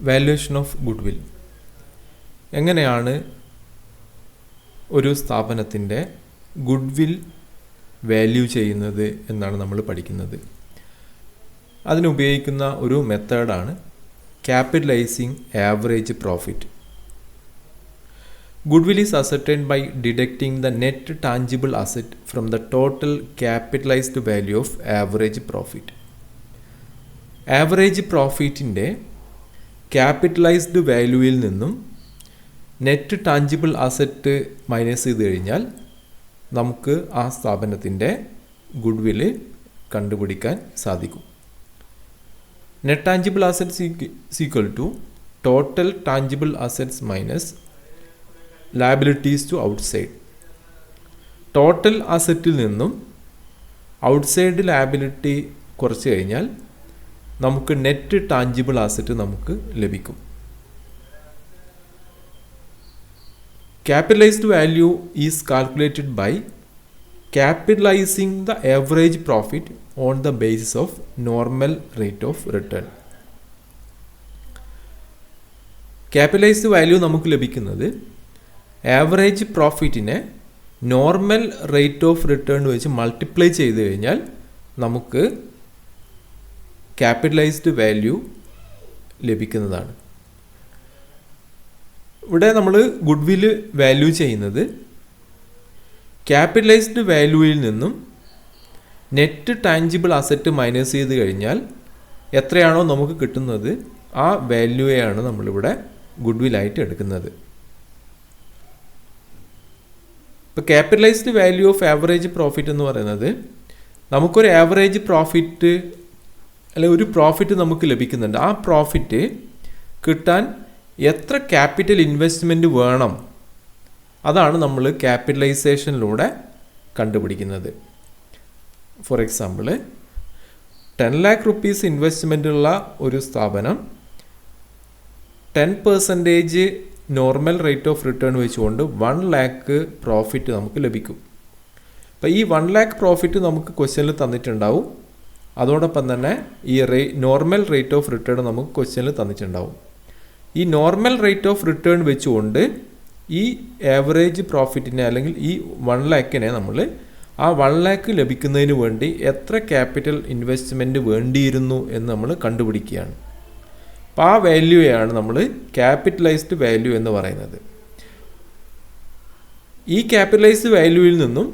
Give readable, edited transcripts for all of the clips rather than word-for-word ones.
Valuation of goodwill. എങ്ങനെയാണ് ഒരു സ്ഥാപനത്തിൻ്റെ ഗുഡ്വിൽ വാല്യൂ ചെയ്യുന്നത് എന്നാണ് നമ്മൾ പഠിക്കുന്നത്. അതിനുപയോഗിക്കുന്ന ഒരു മെത്തേഡാണ് capitalising average profit. Goodwill is ascertained by deducting the net tangible asset from the total capitalized value of average profit. Average പ്രോഫിറ്റിൻ്റെ ക്യാപിറ്റലൈസ്ഡ് വാല്യൂവിൽ നിന്നും നെറ്റ് ടാഞ്ചിബിൾ അസറ്റ് മൈനസ് ചെയ്ത് കഴിഞ്ഞാൽ നമുക്ക് ആ സ്ഥാപനത്തിൻ്റെ ഗുഡ്വിൽ കണ്ടുപിടിക്കാൻ സാധിക്കും. Net tangible assets equal to total tangible assets minus liabilities to outside. Total അസറ്റിൽ നിന്നും ഔട്ട്സൈഡ് ലയബിലിറ്റി കുറച്ച് കഴിഞ്ഞാൽ നമുക്ക് നെറ്റ് ടാഞ്ചിബിൾ അസറ്റ് നമുക്ക് ലഭിക്കും. Capitalised value is calculated by capitalising the average profit on the basis of normal rate of return. Capitalised value നമുക്ക് ലഭിക്കുന്നത് average പ്രോഫിറ്റിനെ നോർമൽ റേറ്റ് ഓഫ് റിട്ടേൺ വെച്ച് മൾട്ടിപ്ലൈ ചെയ്ത് കഴിഞ്ഞാൽ നമുക്ക് ക്യാപിറ്റലൈസ്ഡ് വാല്യൂ ലഭിക്കുന്നതാണ്. ഇവിടെ നമ്മൾ ഗുഡ്വിൽ വാല്യൂ ചെയ്യുന്നത് ക്യാപിറ്റലൈസ്ഡ് വാല്യൂവിൽ നിന്നും നെറ്റ് ടാഞ്ചിബിൾ അസറ്റ് മൈനസ് ചെയ്ത് കഴിഞ്ഞാൽ എത്രയാണോ നമുക്ക് കിട്ടുന്നത് ആ വാല്യൂയാണ് നമ്മളിവിടെ ഗുഡ്വിലായിട്ട് എടുക്കുന്നത്. ഇപ്പോൾ capitalised value of average profit എന്ന് പറയുന്നത് നമുക്കൊരു ആവറേജ് പ്രോഫിറ്റ് അല്ലെങ്കിൽ ഒരു പ്രോഫിറ്റ് നമുക്ക് ലഭിക്കുന്നുണ്ട്. ആ പ്രോഫിറ്റ് കിട്ടാൻ എത്ര ക്യാപിറ്റൽ ഇൻവെസ്റ്റ്മെൻറ്റ് വേണം അതാണ് നമ്മൾ ക്യാപിറ്റലൈസേഷനിലൂടെ കണ്ടുപിടിക്കുന്നത്. ഫോർ എക്സാമ്പിൾ 10 lakh rupees ഇൻവെസ്റ്റ്മെൻറ്റുള്ള ഒരു സ്ഥാപനം 10% നോർമൽ റേറ്റ് ഓഫ് റിട്ടേൺ വെച്ചുകൊണ്ട് 1 lakh പ്രോഫിറ്റ് നമുക്ക് ലഭിക്കും. അപ്പോൾ ഈ 1 lakh പ്രോഫിറ്റ് നമുക്ക് ക്വസ്റ്റ്യനിൽ തന്നിട്ടുണ്ടാവും. അതോടൊപ്പം തന്നെ ഈ നോർമൽ റേറ്റ് ഓഫ് റിട്ടേൺ നമുക്ക് ക്വസ്റ്റ്യനിൽ തന്നിട്ടുണ്ടാവും. ഈ നോർമൽ റേറ്റ് ഓഫ് റിട്ടേൺ വെച്ചുകൊണ്ട് ഈ ആവറേജ് പ്രോഫിറ്റിനെ അല്ലെങ്കിൽ ഈ 1 lakhനെ നമ്മൾ ആ 1 lakh ലഭിക്കുന്നതിന് വേണ്ടി എത്ര ക്യാപിറ്റൽ ഇൻവെസ്റ്റ്മെൻറ്റ് വേണ്ടിയിരുന്നു എന്ന് നമ്മൾ കണ്ടുപിടിക്കുകയാണ്. അപ്പോൾ ആ വാല്യൂയാണ് നമ്മൾ ക്യാപിറ്റലൈസ്ഡ് വാല്യൂ എന്ന് പറയുന്നത്. ഈ ക്യാപിറ്റലൈസ്ഡ് വാല്യൂവിൽ നിന്നും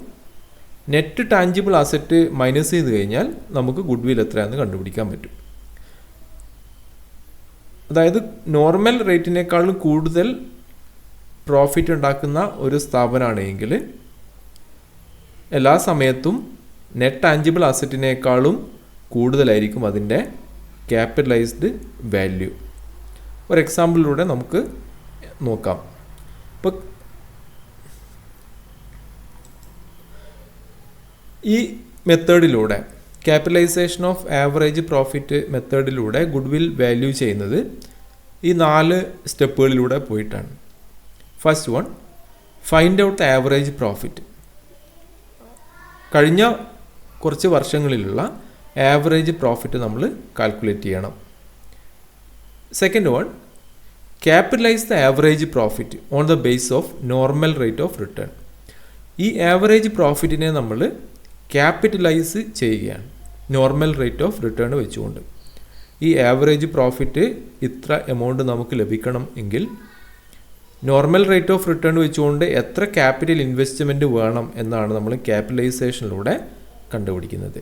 നെറ്റ് ടാഞ്ചിബിൾ അസറ്റ് മൈനസ് ചെയ്ത് കഴിഞ്ഞാൽ നമുക്ക് ഗുഡ്വിൽ എത്രയാണെന്ന് കണ്ടുപിടിക്കാൻ പറ്റും. അതായത് നോർമൽ റേറ്റിനേക്കാളും കൂടുതൽ പ്രോഫിറ്റ് ഉണ്ടാക്കുന്ന ഒരു സ്ഥാപനമാണെങ്കിൽ എല്ലാ സമയത്തും നെറ്റ് ടാഞ്ചിബിൾ അസറ്റിനേക്കാളും കൂടുതലായിരിക്കും അതിൻ്റെ ക്യാപിറ്റലൈസ്ഡ് വാല്യൂ. ഒരു എക്സാമ്പിളിലൂടെ നമുക്ക് നോക്കാം. ഇപ്പോൾ ഈ മെത്തേഡിലൂടെ ക്യാപിറ്റലൈസേഷൻ ഓഫ് ആവറേജ് പ്രോഫിറ്റ് മെത്തേഡിലൂടെ ഗുഡ്വിൽ വാല്യൂ ചെയ്യുന്നത് ഈ 4 സ്റ്റെപ്പുകളിലൂടെ പോയിട്ടാണ്. First one, find out the average profit. കഴിഞ്ഞ കുറച്ച് വർഷങ്ങളിലുള്ള ആവറേജ് പ്രോഫിറ്റ് നമ്മൾ കാൽക്കുലേറ്റ് ചെയ്യണം. Second one, capitalise the average profit on the base of normal rate of return. ഈ ആവറേജ് പ്രോഫിറ്റിനെ നമ്മൾ ക്യാപിറ്റലൈസ് ചെയ്യുകയാണ് നോർമൽ റേറ്റ് ഓഫ് റിട്ടേൺ വെച്ചുകൊണ്ട്. ഈ ആവറേജ് പ്രോഫിറ്റ് ഇത്ര എമൗണ്ട് നമുക്ക് ലഭിക്കണം എങ്കിൽ നോർമൽ റേറ്റ് ഓഫ് റിട്ടേൺ വെച്ചുകൊണ്ട് എത്ര ക്യാപിറ്റൽ ഇൻവെസ്റ്റ്മെൻറ്റ് വേണം എന്നാണ് നമ്മൾ ക്യാപിറ്റലൈസേഷനിലൂടെ കണ്ടുപിടിക്കുന്നത്.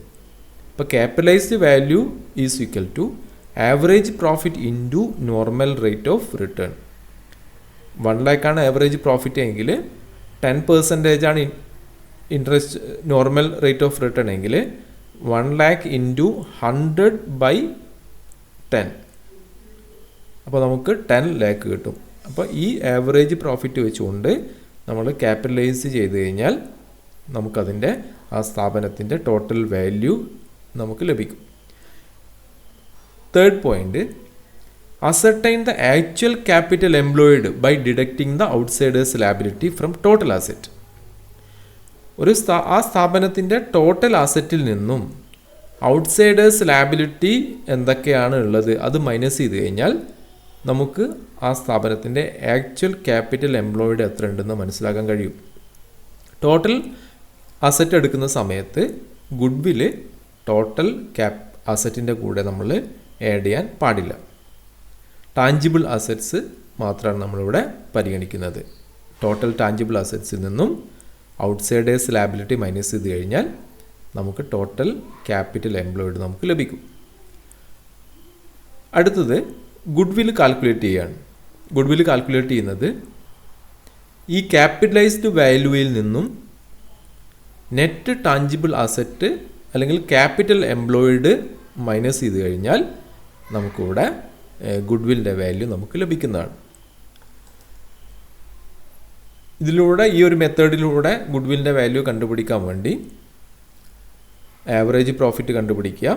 ഇപ്പോൾ capitalised value is equal to average profit into normal rate of return. 1 lakh ആണ് ആവറേജ് പ്രോഫിറ്റ് എങ്കിൽ 10% ആണ് interest normal rate of return എങ്കിൽ 1 lakh ഇൻറ്റു 100/10. അപ്പോൾ നമുക്ക് 10 lakh കിട്ടും. അപ്പോൾ ഈ ആവറേജ് പ്രോഫിറ്റ് വെച്ചുകൊണ്ട് നമ്മൾ ക്യാപിറ്റലൈസ് ചെയ്ത് കഴിഞ്ഞാൽ നമുക്കതിൻ്റെ ആ സ്ഥാപനത്തിൻ്റെ ടോട്ടൽ വാല്യൂ നമുക്ക് ലഭിക്കും. Third point, ascertain the actual capital employed by deducting the outsiders liability from total asset. ആ സ്ഥാപനത്തിൻ്റെ ടോട്ടൽ അസറ്റിൽ നിന്നും ഔട്ട്സൈഡേഴ്സ് ലയബിലിറ്റി എന്തൊക്കെയാണ് ഉള്ളത് അത് മൈനസ് ചെയ്ത് കഴിഞ്ഞാൽ നമുക്ക് ആ സ്ഥാപനത്തിൻ്റെ ആക്ച്വൽ ക്യാപിറ്റൽ എംപ്ലോയിഡ് എത്ര ഉണ്ടെന്ന് മനസ്സിലാക്കാൻ കഴിയും. ടോട്ടൽ അസറ്റ് എടുക്കുന്ന സമയത്ത് ഗുഡ്വില് ടോട്ടൽ അസറ്റിൻ്റെ കൂടെ നമ്മൾ ആഡ് ചെയ്യാൻ പാടില്ല. ടാഞ്ചിബിൾ അസറ്റ്സ് മാത്രമാണ് നമ്മളിവിടെ പരിഗണിക്കുന്നത്. ടോട്ടൽ ടാഞ്ചിബിൾ അസറ്റ്സിൽ നിന്നും ഔട്ട്സൈഡേഴ്സ് ലയബിലിറ്റി മൈനസ് ചെയ്ത് കഴിഞ്ഞാൽ നമുക്ക് ടോട്ടൽ ക്യാപിറ്റൽ എംപ്ലോയിഡ് നമുക്ക് ലഭിക്കും. അടുത്തത് ഗുഡ്വിൽ കാൽക്കുലേറ്റ് ചെയ്യുകയാണ്. ഗുഡ്വിൽ കാൽക്കുലേറ്റ് ചെയ്യുന്നത് ഈ ക്യാപിറ്റലൈസ്ഡ് വാല്യൂവിൽ നിന്നും നെറ്റ് ടാഞ്ചിബിൾ അസറ്റ് അല്ലെങ്കിൽ ക്യാപിറ്റൽ എംപ്ലോയിഡ് മൈനസ് ചെയ്ത് കഴിഞ്ഞാൽ നമുക്കിവിടെ ഗുഡ്വില്ലിൻ്റെ വാല്യൂ നമുക്ക് ലഭിക്കുന്നതാണ്. ഇതിലൂടെ ഈ ഒരു മെത്തേഡിലൂടെ ഗുഡ്വില്ലിൻ്റെ വാല്യൂ കണ്ടുപിടിക്കാൻ വേണ്ടി ആവറേജ് പ്രോഫിറ്റ് കണ്ടുപിടിക്കുക.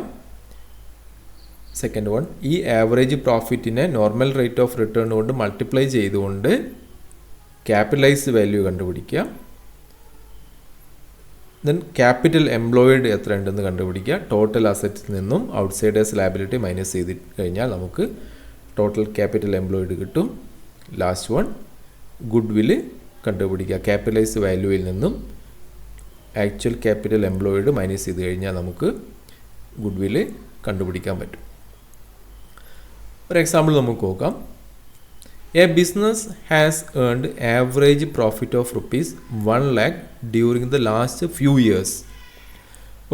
സെക്കൻഡ് വൺ, ഈ ആവറേജ് പ്രോഫിറ്റിനെ നോർമൽ റേറ്റ് ഓഫ് റിട്ടേൺ കൊണ്ട് മൾട്ടിപ്ലൈ ചെയ്തുകൊണ്ട് ക്യാപിറ്റലൈസ്ഡ് വാല്യൂ കണ്ടുപിടിക്കുക. ദെൻ ക്യാപിറ്റൽ എംപ്ലോയിഡ് എത്ര ഉണ്ടെന്ന് കണ്ടുപിടിക്കുക. ടോട്ടൽ അസറ്റിൽ നിന്നും ഔട്ട്സൈഡേഴ്സ് ലയബിലിറ്റി മൈനസ് ചെയ്ത് കഴിഞ്ഞാൽ നമുക്ക് ടോട്ടൽ ക്യാപിറ്റൽ എംപ്ലോയിഡ് കിട്ടും. ലാസ്റ്റ് വൺ, ഗുഡ്വില് കണ്ടുപിടിക്കുക. ക്യാപിറ്റലൈസ്ഡ് വാല്യൂവിൽ നിന്നും ആക്ച്വൽ ക്യാപിറ്റൽ എംപ്ലോയിഡ് മൈനസ് ചെയ്ത് കഴിഞ്ഞാൽ നമുക്ക് ഗുഡ്വില് കണ്ടുപിടിക്കാൻ പറ്റും. ഒരു എക്സാമ്പിൾ നമുക്ക് നോക്കാം. A business has earned average profit of rupees 1 lakh during the last few years.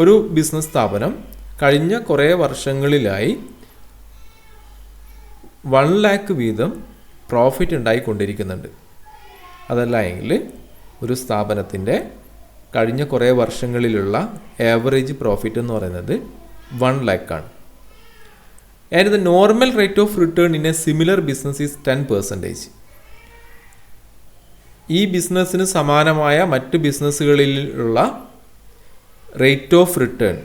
ഒരു ബിസിനസ് സ്ഥാപനം കഴിഞ്ഞ കുറേ വർഷങ്ങളിലായി 1 lakh വീതം പ്രോഫിറ്റ് ഉണ്ടായിക്കൊണ്ടിരിക്കുന്നുണ്ട്. അതല്ല എങ്കിൽ ഒരു സ്ഥാപനത്തിൻ്റെ കഴിഞ്ഞ കുറേ വർഷങ്ങളിലുള്ള ആവറേജ് പ്രോഫിറ്റ് എന്ന് പറയുന്നത് 1 lakh ആണ്. And the normal rate of return in a similar business is 10%. ഈ ബിസിനസ്സിന് സമാനമായ മറ്റ് ബിസിനസ്സുകളിലുള്ള rate of return,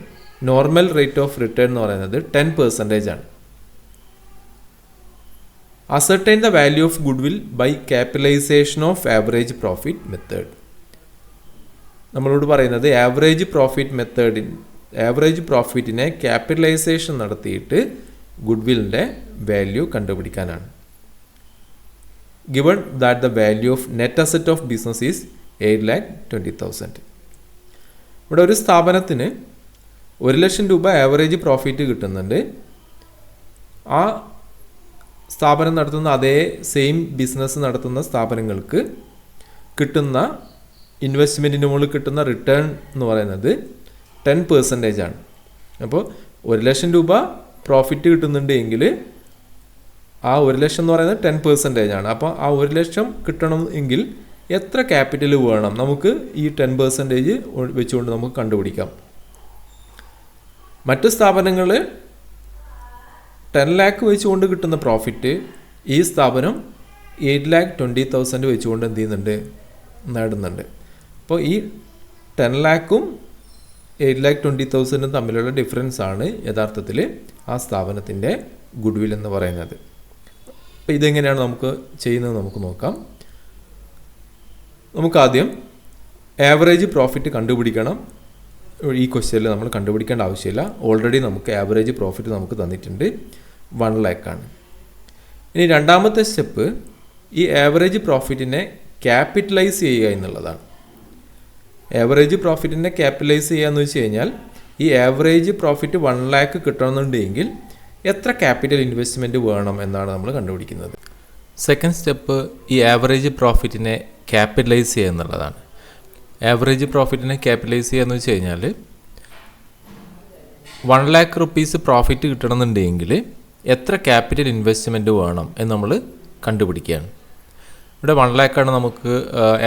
normal rate of return എന്ന് പറയുന്നത് 10% ആണ്. Ascertain the value of goodwill by capitalisation of average profit method. നമ്മളോട് പറയുന്നത് ആവറേജ് പ്രോഫിറ്റിനെ ക്യാപിറ്റലൈസേഷൻ നടത്തിയിട്ട് ഗുഡ്വില്ലിൻ്റെ വാല്യൂ കണ്ടുപിടിക്കാനാണ്. Given that the value of net asset of business is 8,20,000. ഇവിടെ ഒരു സ്ഥാപനത്തിന് 1,00,000 രൂപ ആവറേജ് പ്രോഫിറ്റ് കിട്ടുന്നുണ്ട്. ആ സ്ഥാപനം നടത്തുന്ന അതേ സെയിം ബിസിനസ് നടത്തുന്ന സ്ഥാപനങ്ങൾക്ക് കിട്ടുന്ന ഇൻവെസ്റ്റ്മെൻറ്റിന് മുകളിൽ കിട്ടുന്ന റിട്ടേൺ എന്ന് പറയുന്നത് 10% ആണ്. അപ്പോൾ 1,00,000 രൂപ പ്രോഫിറ്റ് കിട്ടുന്നുണ്ട് എങ്കിൽ ആ 1,00,000 എന്ന് പറയുന്നത് 10% ആണ്. അപ്പോൾ ആ 1,00,000 കിട്ടണം എങ്കിൽ എത്ര ക്യാപിറ്റൽ വേണം നമുക്ക് ഈ 10% വെച്ചുകൊണ്ട് നമുക്ക് കണ്ടുപിടിക്കാം. മറ്റ് സ്ഥാപനങ്ങൾ 10 lakh വെച്ചുകൊണ്ട് കിട്ടുന്ന പ്രോഫിറ്റ് ഈ സ്ഥാപനം 8,20,000 വെച്ചുകൊണ്ട് എന്ത് ചെയ്യുന്നുണ്ട്, നേടുന്നുണ്ട്. അപ്പോൾ ഈ 10 lakhും 8,20,000 തമ്മിലുള്ള ഡിഫറൻസ് ആണ് യഥാർത്ഥത്തിൽ ആ സ്ഥാപനത്തിൻ്റെ ഗുഡ്വിൽ എന്ന് പറയുന്നത്. അപ്പോൾ ഇതെങ്ങനെയാണ് നമുക്ക് ചെയ്യുന്നത് നമുക്ക് നോക്കാം. നമുക്കാദ്യം ആവറേജ് പ്രോഫിറ്റ് കണ്ടുപിടിക്കണം. ഈ ക്വസ്റ്റ്യനിൽ നമ്മൾ കണ്ടുപിടിക്കേണ്ട ആവശ്യമില്ല. ഓൾറെഡി നമുക്ക് ആവറേജ് പ്രോഫിറ്റ് നമുക്ക് തന്നിട്ടുണ്ട്, 1 lakh ആണ്. ഇനി രണ്ടാമത്തെ സ്റ്റെപ്പ് ഈ ആവറേജ് പ്രോഫിറ്റിനെ ക്യാപിറ്റലൈസ് ചെയ്യുക എന്നുള്ളതാണ്. ആവറേജ് പ്രോഫിറ്റിനെ ക്യാപിറ്റലൈസ് ചെയ്യുക എന്ന് വെച്ച് കഴിഞ്ഞാൽ ഈ ആവറേജ് പ്രോഫിറ്റ് 1 lakh കിട്ടണമെന്നുണ്ടെങ്കിൽ എത്ര ക്യാപിറ്റൽ ഇൻവെസ്റ്റ്മെൻറ്റ് വേണം എന്നാണ് നമ്മൾ കണ്ടുപിടിക്കുന്നത്. സെക്കൻഡ് സ്റ്റെപ്പ് ഈ ആവറേജ് പ്രോഫിറ്റിനെ ക്യാപിറ്റലൈസ് ചെയ്യുക എന്നുള്ളതാണ്. ആവറേജ് പ്രോഫിറ്റിനെ ക്യാപിറ്റലൈസ് ചെയ്യുക എന്ന് വെച്ച് കഴിഞ്ഞാൽ 1 lakh റുപ്പീസ് പ്രോഫിറ്റ് കിട്ടണമെന്നുണ്ടെങ്കിൽ എത്ര ക്യാപിറ്റൽ ഇൻവെസ്റ്റ്മെൻറ്റ് വേണം എന്ന് നമ്മൾ കണ്ടുപിടിക്കുകയാണ്. ഇവിടെ 1 lakh ആണ് നമുക്ക്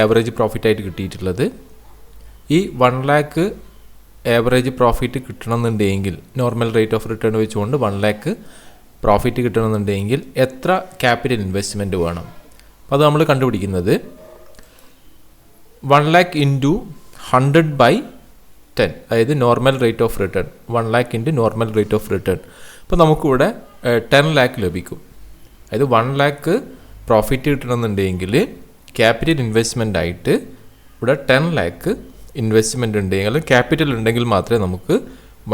ആവറേജ് പ്രോഫിറ്റായിട്ട് കിട്ടിയിട്ടുള്ളത്. ഈ 1 lakh ആവറേജ് പ്രോഫിറ്റ് കിട്ടണമെന്നുണ്ടെങ്കിൽ നോർമൽ റേറ്റ് ഓഫ് റിട്ടേൺ വെച്ചുകൊണ്ട് 1 lakh പ്രോഫിറ്റ് കിട്ടണമെന്നുണ്ടെങ്കിൽ എത്ര ക്യാപിറ്റൽ ഇൻവെസ്റ്റ്മെൻറ്റ് വേണം. അപ്പോൾ അത് നമ്മൾ കണ്ടുപിടിക്കുന്നത് 1 lakh ഇൻറ്റു 100/10, അതായത് normal rate of return. 1 lakh into normal rate of return. അപ്പോൾ നമുക്കിവിടെ 10 lakh ലഭിക്കും. അതായത് 1 lakh പ്രോഫിറ്റ് കിട്ടണമെന്നുണ്ടെങ്കിൽ ക്യാപിറ്റൽ ഇൻവെസ്റ്റ്മെൻ്റ് ആയിട്ട് ഇവിടെ 10 lakh ഇൻവെസ്റ്റ്മെൻ്റ് ഉണ്ടെങ്കിൽ ക്യാപിറ്റൽ ഉണ്ടെങ്കിൽ മാത്രമേ നമുക്ക്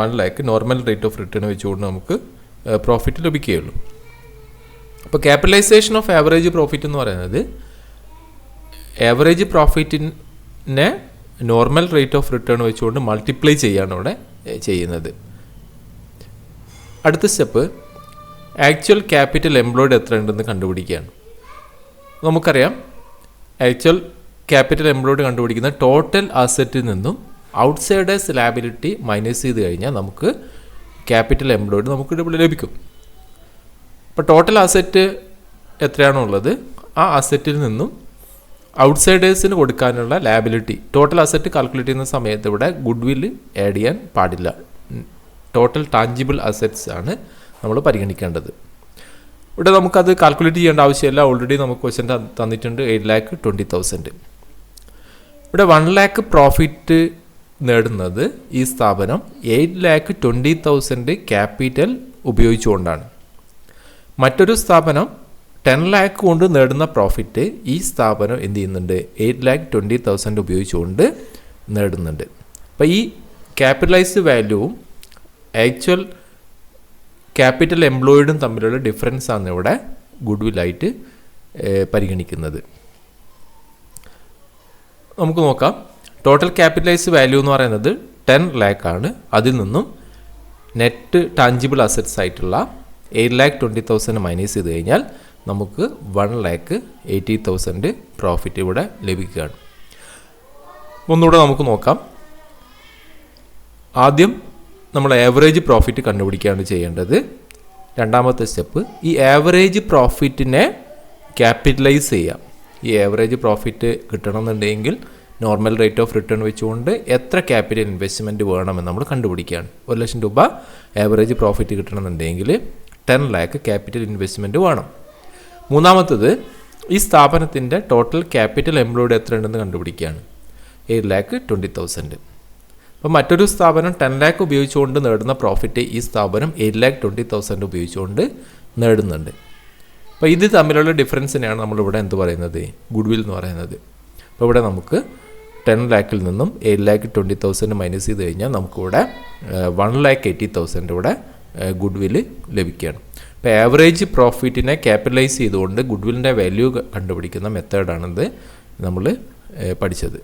1 lakh normal rate of return വെച്ചുകൊണ്ട് നമുക്ക് പ്രോഫിറ്റ് ലഭിക്കുകയുള്ളൂ. അപ്പോൾ ക്യാപിറ്റലൈസേഷൻ ഓഫ് ആവറേജ് പ്രോഫിറ്റ് എന്ന് പറയുന്നത് ആവറേജ് പ്രോഫിറ്റിനെ നോർമൽ റേറ്റ് ഓഫ് റിട്ടേൺ വെച്ചുകൊണ്ട് മൾട്ടിപ്ലൈ ചെയ്യാണ് ഇവിടെ ചെയ്യുന്നത്. അടുത്ത സ്റ്റെപ്പ് ആക്ച്വൽ ക്യാപിറ്റൽ എംപ്ലോയ്ഡ് എത്ര ഉണ്ടെന്ന് കണ്ടുപിടിക്കുകയാണ്. നമുക്കറിയാം ആക്ച്വൽ ക്യാപിറ്റൽ എംപ്ലോയ്ഡ് കണ്ടുപിടിക്കുന്ന ടോട്ടൽ അസറ്റിൽ നിന്നും ഔട്ട്സൈഡേഴ്സ് ലാബിലിറ്റി മൈനസ് ചെയ്ത് കഴിഞ്ഞാൽ നമുക്ക് ക്യാപിറ്റൽ എംപ്ലോയ്ഡ് നമുക്ക് ഇവിടെ ലഭിക്കും. അപ്പോൾ ടോട്ടൽ അസറ്റ് എത്രയാണോ ഉള്ളത് ആ അസറ്റിൽ നിന്നും ഔട്ട്സൈഡേഴ്സിന് കൊടുക്കാനുള്ള ലാബിലിറ്റി, ടോട്ടൽ അസറ്റ് കാൽക്കുലേറ്റ് ചെയ്യുന്ന സമയത്ത് ഇവിടെ ഗുഡ് വില്ല് ആഡ് ചെയ്യാൻ പാടില്ല. ടോട്ടൽ ടാഞ്ചിബിൾ അസറ്റ്സ് ആണ് നമ്മൾ പരിഗണിക്കേണ്ടത്. ഇവിടെ നമുക്കത് കാൽക്കുലേറ്റ് ചെയ്യേണ്ട ആവശ്യമില്ല, ഓൾറെഡി നമുക്ക് ക്വസ്റ്റ്യൻ തന്നിട്ടുണ്ട് 8,20,000. ഇവിടെ 1 lakh പ്രോഫിറ്റ് നേടുന്നത് ഈ സ്ഥാപനം 8,20,000 ക്യാപിറ്റൽ ഉപയോഗിച്ചുകൊണ്ടാണ്. മറ്റൊരു സ്ഥാപനം 10 lakh കൊണ്ട് നേടുന്ന പ്രോഫിറ്റ് ഈ സ്ഥാപനം എന്ത് ചെയ്യുന്നുണ്ട് 8,20,000 ഉപയോഗിച്ചുകൊണ്ട് നേടുന്നുണ്ട്. അപ്പോൾ ഈ ക്യാപിറ്റലൈസ്ഡ് വാല്യൂവും ആക്ച്വൽ ക്യാപിറ്റൽ എംപ്ലോയിഡും തമ്മിലുള്ള ഡിഫറൻസ് ആണ് ഇവിടെ ഗുഡ് വില്ലായിട്ട് പരിഗണിക്കുന്നത്. നമുക്ക് നോക്കാം. ടോട്ടൽ ക്യാപിറ്റലൈസ്ഡ് വാല്യൂ എന്ന് പറയുന്നത് 10 lakh ആണ്. അതിൽ നിന്നും നെറ്റ് ടാഞ്ചിബിൾ അസറ്റ്സ് ആയിട്ടുള്ള 8,20,000 മൈനസ് ചെയ്ത് കഴിഞ്ഞാൽ നമുക്ക് 1,80,000 പ്രോഫിറ്റ് ഇവിടെ ലഭിക്കുകയാണ്. ഒന്നുകൂടെ നമുക്ക് നോക്കാം. ആദ്യം നമ്മൾ ആവറേജ് പ്രോഫിറ്റ് കണ്ടുപിടിക്കുകയാണ് ചെയ്യേണ്ടത്. രണ്ടാമത്തെ സ്റ്റെപ്പ് ഈ ആവറേജ് പ്രോഫിറ്റിനെ ക്യാപിറ്റലൈസ് ചെയ്യാം. ഈ ആവറേജ് പ്രോഫിറ്റ് കിട്ടണമെന്നുണ്ടെങ്കിൽ നോർമൽ റേറ്റ് ഓഫ് റിട്ടേൺ വെച്ചുകൊണ്ട് എത്ര ക്യാപിറ്റൽ ഇൻവെസ്റ്റ്മെൻറ്റ് വേണമെന്ന് നമ്മൾ കണ്ടുപിടിക്കുകയാണ്. 1,00,000 രൂപ ആവറേജ് പ്രോഫിറ്റ് കിട്ടണമെന്നുണ്ടെങ്കിൽ 10 lakh ക്യാപിറ്റൽ ഇൻവെസ്റ്റ്മെൻറ്റ് വേണം. മൂന്നാമത്തത് ഈ സ്ഥാപനത്തിൻ്റെ ടോട്ടൽ ക്യാപിറ്റൽ എംപ്ലോയ്ഡ് എത്ര ഉണ്ടെന്ന് കണ്ടുപിടിക്കുകയാണ്. 8,20,000. അപ്പോൾ മറ്റൊരു സ്ഥാപനം 10 lakh ഉപയോഗിച്ചുകൊണ്ട് നേടുന്ന പ്രോഫിറ്റ് ഈ സ്ഥാപനം 8,20,000 ഉപയോഗിച്ചുകൊണ്ട് നേടുന്നുണ്ട്. അപ്പോൾ ഇത് തമ്മിലുള്ള ഡിഫറൻസിനെയാണ് നമ്മളിവിടെ എന്ത് പറയുന്നത് ഗുഡ് വിൽ എന്ന് പറയുന്നത്. അപ്പോൾ ഇവിടെ നമുക്ക് 10 lakhൽ നിന്നും 8,20,000 മൈനസ് ചെയ്ത് കഴിഞ്ഞാൽ നമുക്കിവിടെ 1,80,000 ഇവിടെ ഗുഡ് വില്ല് ലഭിക്കുകയാണ്. അപ്പോൾ ആവറേജ് പ്രോഫിറ്റിനെ ക്യാപിറ്റലൈസ് ചെയ്തുകൊണ്ട് ഗുഡ് വില്ലിൻ്റെ വാല്യൂ കണ്ടുപിടിക്കുന്ന മെത്തേഡാണിത് നമ്മൾ പഠിച്ചത്.